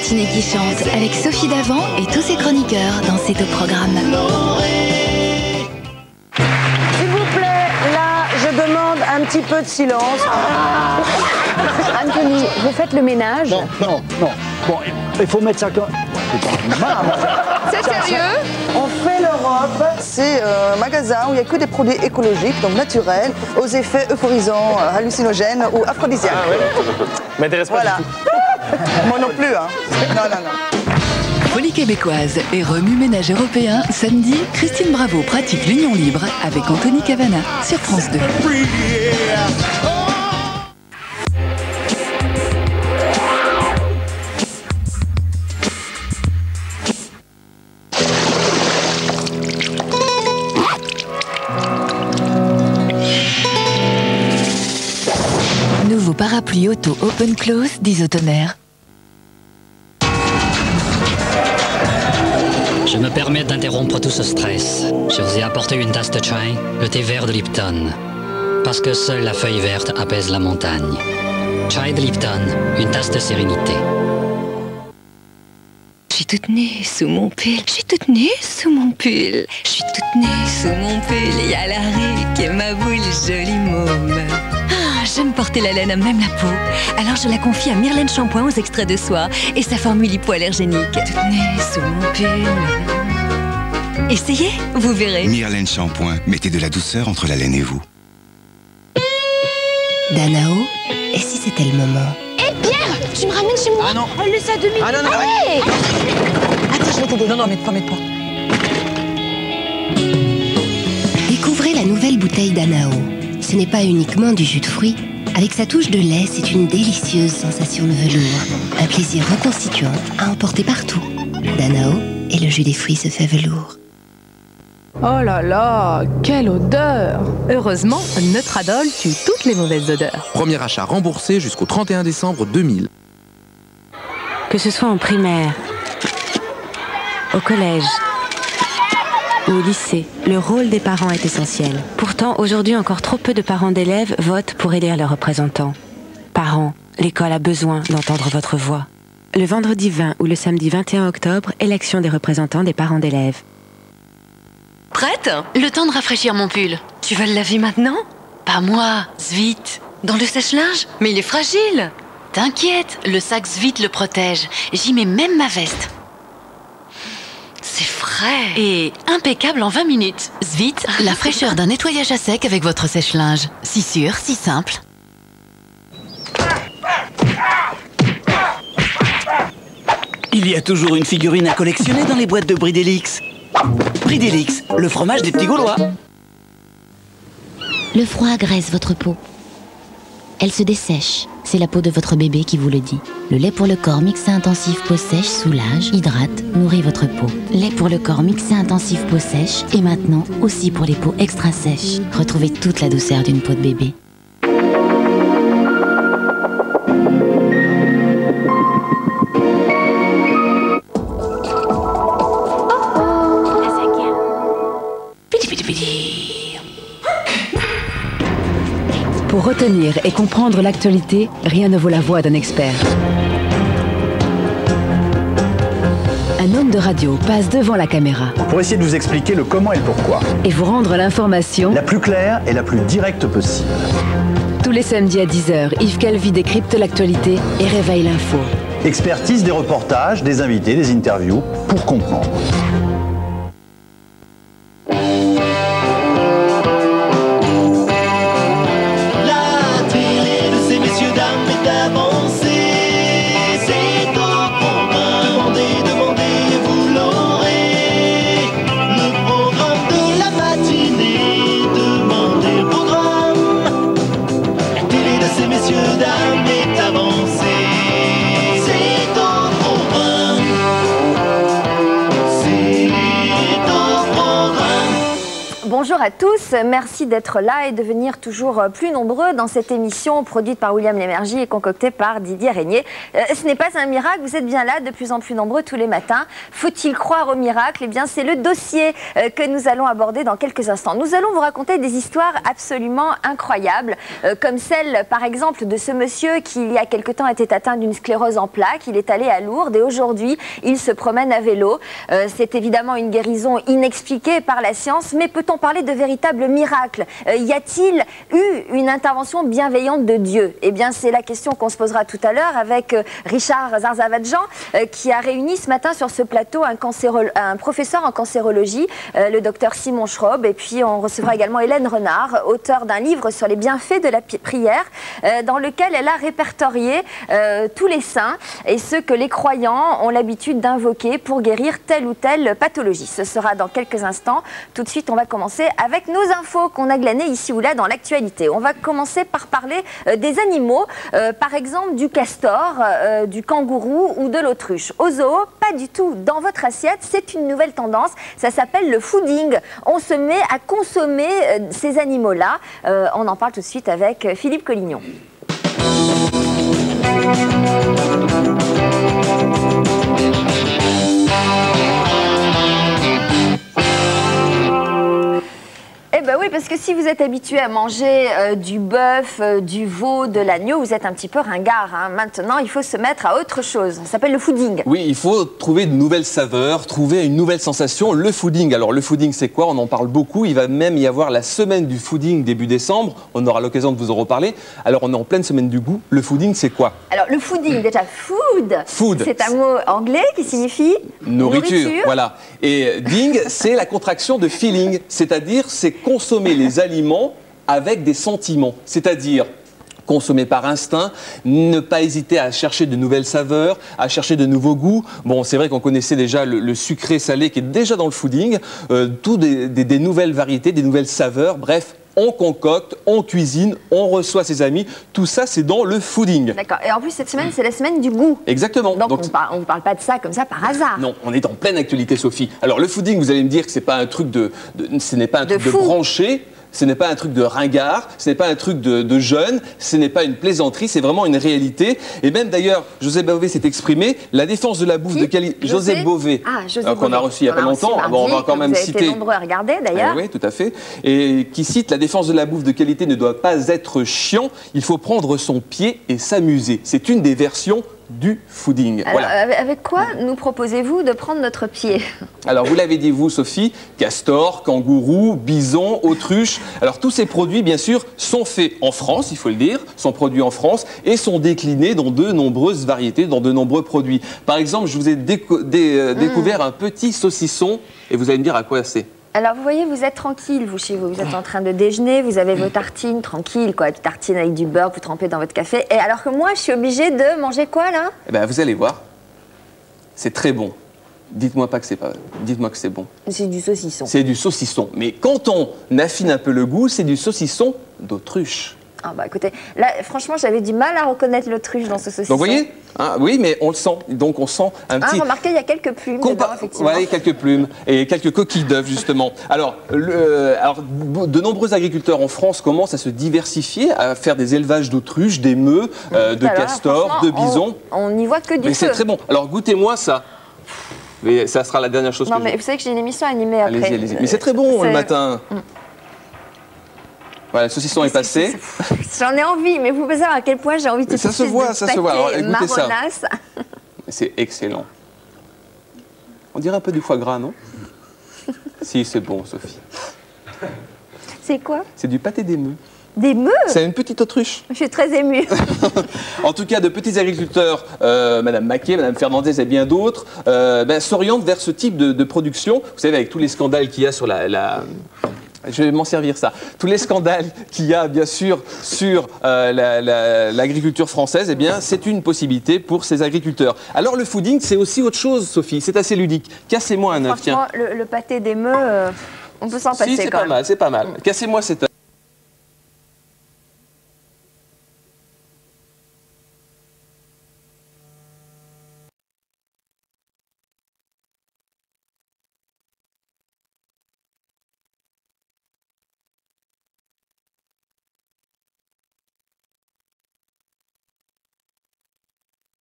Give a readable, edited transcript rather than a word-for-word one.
Ciné qui chante avec Sophie Davant et tous ses chroniqueurs dans C'est au programme. S'il vous plaît, là, je demande un petit peu de silence. Anthony, vous faites le ménage? Non. Bon, il faut mettre ça comme... C'est sérieux? On fait l'Europe, c'est un magasin où il n'y a que des produits écologiques, donc naturels, aux effets euphorisants, hallucinogènes ou aphrodisiaques. Ah ouais. M'intéresse pas du tout. Moi non plus, hein. Non. Folie québécoise et remue ménage européen. Samedi, Christine Bravo pratique l'union libre avec Anthony Cavana sur France 2. Nouveau parapluie auto open close d'Isotoner. Je me permets d'interrompre tout ce stress. Je vous ai apporté une tasse de chai, le thé vert de Lipton. Parce que seule la feuille verte apaise la montagne. Chai de Lipton, une tasse de sérénité. Je suis toute nue sous mon pull. Je suis toute nue sous mon pull. Je suis toute nue sous mon pull. Il y a la rue qui est ma boule, jolie môme. Ah, j'aime porter la laine à même la peau. Alors je la confie à Myrlène Shampoing aux extraits de soie et sa formule hypoallergénique. Toute nue sous mon pull. Essayez, vous verrez. Myrlène Shampoing, mettez de la douceur entre la laine et vous. Danao, et si c'était le moment? Pierre, tu me ramènes chez moi? Ah non. Elle laisse à 2 minutes. Ah non. Allez. Attends, je vais t'aider. Non, mets pas. Découvrez la nouvelle bouteille Danao. Ce n'est pas uniquement du jus de fruits. Avec sa touche de lait, c'est une délicieuse sensation de velours. Un plaisir reconstituant à emporter partout. Danao, et le jus des fruits se fait velours. Oh là là, quelle odeur! Heureusement, Neutradol tue toutes les mauvaises odeurs. Premier achat remboursé jusqu'au 31 décembre 2000. Que ce soit en primaire, au collège ou au lycée, le rôle des parents est essentiel. Pourtant, aujourd'hui, encore trop peu de parents d'élèves votent pour élire leurs représentants. Parents, l'école a besoin d'entendre votre voix. Le vendredi 20 ou le samedi 21 octobre, élection des représentants des parents d'élèves. Prête? Le temps de rafraîchir mon pull. Tu veux le laver maintenant? Pas moi, Zvit. Dans le sèche-linge? Mais il est fragile. T'inquiète, le sac Zvit le protège. J'y mets même ma veste. C'est frais. Et impeccable en 20 minutes. Zvit, la fraîcheur d'un nettoyage à sec avec votre sèche-linge. Si sûr, si simple. Il y a toujours une figurine à collectionner dans les boîtes de Bridélix. Bridélix, le fromage des petits Gaulois. Le froid agresse votre peau. Elle se dessèche. C'est la peau de votre bébé qui vous le dit. Le lait pour le corps mixé intensif peau sèche soulage, hydrate, nourrit votre peau. Lait pour le corps mixé intensif peau sèche et maintenant aussi pour les peaux extra sèches. Retrouvez toute la douceur d'une peau de bébé. Pour retenir et comprendre l'actualité, rien ne vaut la voix d'un expert. Un homme de radio passe devant la caméra Pour essayer de vous expliquer le comment et le pourquoi. et vous rendre l'information. La plus claire et la plus directe possible. Tous les samedis à 10h, Yves Calvi décrypte l'actualité et réveille l'info. Expertise, des reportages, des invités, des interviews, pour comprendre. C'est Bonjour à tous, merci d'être là et de venir toujours plus nombreux dans cette émission produite par William Lémergie et concoctée par Didier Régnier. Ce n'est pas un miracle, vous êtes bien là, de plus en plus nombreux tous les matins. Faut-il croire au miracle? Eh bien, c'est le dossier que nous allons aborder dans quelques instants. Nous allons vous raconter des histoires absolument incroyables, comme celle, par exemple, de ce monsieur qui, il y a quelque temps, était atteint d'une sclérose en plaques. Il est allé à Lourdes et aujourd'hui, il se promène à vélo. C'est évidemment une guérison inexpliquée par la science, mais peut-on parler de véritables miracles? Y a-t-il eu une intervention bienveillante de Dieu? Eh bien, c'est la question qu'on se posera tout à l'heure avec Richard Zarzavadjan, qui a réuni ce matin sur ce plateau un professeur en cancérologie, le docteur Simon Schrob, et puis on recevra également Hélène Renard, auteure d'un livre sur les bienfaits de la prière, dans lequel elle a répertorié tous les saints et ceux que les croyants ont l'habitude d'invoquer pour guérir telle ou telle pathologie. Ce sera dans quelques instants. Tout de suite, on va commencer avec nos infos qu'on a glanées ici ou là dans l'actualité. On va commencer par parler des animaux, par exemple du castor, du kangourou ou de l'autruche. Au zoo, pas du tout. Dans votre assiette, c'est une nouvelle tendance. Ça s'appelle le fooding. On se met à consommer ces animaux-là. On en parle tout de suite avec Philippe Collignon. Eh bien oui, parce que si vous êtes habitué à manger du bœuf, du veau, de l'agneau, vous êtes un petit peu ringard. Hein. Maintenant, il faut se mettre à autre chose. Ça s'appelle le fooding. Oui, il faut trouver de nouvelles saveurs, trouver une nouvelle sensation. Le fooding, alors le fooding c'est quoi? On en parle beaucoup. Il va même y avoir la semaine du fooding début décembre. On aura l'occasion de vous en reparler. Alors on est en pleine semaine du goût. Le fooding c'est quoi? Alors le fooding, déjà food. C'est un mot anglais qui signifie nourriture. Voilà. Et ding, c'est la contraction de feeling. C'est-à-dire, c'est consommer les aliments avec des sentiments, c'est-à-dire consommer par instinct, ne pas hésiter à chercher de nouvelles saveurs, à chercher de nouveaux goûts. Bon, c'est vrai qu'on connaissait déjà le sucré-salé qui est déjà dans le fooding, tout des nouvelles variétés, des nouvelles saveurs, bref. On concocte, on cuisine, on reçoit ses amis. Tout ça, c'est dans le fooding. D'accord. Et en plus, cette semaine, c'est la semaine du goût. Exactement. Donc on ne parle pas de ça comme ça par hasard. Non, on est en pleine actualité, Sophie. Alors, le fooding, vous allez me dire que ce n'est pas un truc ce n'est pas un truc de branché. Ce n'est pas un truc de ringard, ce n'est pas un truc de jeune, ce n'est pas une plaisanterie, c'est vraiment une réalité. Et même d'ailleurs, José Bové s'est exprimé, la défense de la bouffe de qualité. José Bové, qu'on a reçu il n'y a pas longtemps, on va quand même citer. Vous avez été nombreux à regarder d'ailleurs. Oui, tout à fait. Et qui cite, la défense de la bouffe de qualité ne doit pas être chiant, il faut prendre son pied et s'amuser. C'est une des versions du fooding. Alors, voilà. Avec quoi nous proposez-vous de prendre notre pied? Alors, vous l'avez dit, vous, Sophie, castor, kangourou, bison, autruche. Alors, tous ces produits, bien sûr, sont faits en France, il faut le dire, sont produits en France et sont déclinés dans de nombreuses variétés, dans de nombreux produits. Par exemple, je vous ai découvert un petit saucisson et vous allez me dire à quoi c'est. Alors, vous voyez, vous êtes tranquille, vous, chez vous. Vous êtes en train de déjeuner, vous avez vos tartines, tranquille, quoi. Des tartines avec du beurre, vous trempez dans votre café. Et alors que moi, je suis obligée de manger quoi, là? Eh bien, vous allez voir. C'est très bon. Dites-moi pas que c'est pas... Dites-moi que c'est bon. C'est du saucisson. C'est du saucisson. Mais quand on affine un peu le goût, c'est du saucisson d'autruche. Ah bah écoutez, là franchement j'avais du mal à reconnaître l'autruche dans ce saucisson. Donc vous voyez, hein, oui mais on le sent, donc on sent un petit... remarquez, il y a quelques plumes dedans, effectivement. Oui, quelques plumes et quelques coquilles d'œufs justement. Alors, de nombreux agriculteurs en France commencent à se diversifier, à faire des élevages d'autruches, d'émeux, de castors, de bisons. On n'y voit que du feu. Mais c'est très bon. Alors goûtez-moi ça. Mais ça sera la dernière chose que je... Non mais vous savez que j'ai une émission animée après. Allez-y, allez-y. Mais c'est très bon le matin. Voilà, le saucisson est passé. J'en ai envie, mais vous pouvez savoir à quel point j'ai envie de ça se voit, ça se voit. Alors, écoutez ça. C'est excellent. On dirait un peu du foie gras, non? Si, c'est bon, Sophie. C'est quoi? C'est du pâté d'émeu. D'émeu? C'est une petite autruche. Je suis très émue. En tout cas, de petits agriculteurs, Madame Maquet, Madame Fernandez et bien d'autres, s'orientent vers ce type de production. Vous savez, avec tous les scandales qu'il y a sur je vais m'en servir ça. Tous les scandales qu'il y a bien sûr sur l'agriculture française, eh bien c'est une possibilité pour ces agriculteurs. Alors le fooding, c'est aussi autre chose, Sophie. C'est assez ludique. Cassez-moi un œuf, tiens. Le pâté d'émeu, on peut s'en passer si, c'est pas mal, c'est pas mal. Cassez-moi cet œuf.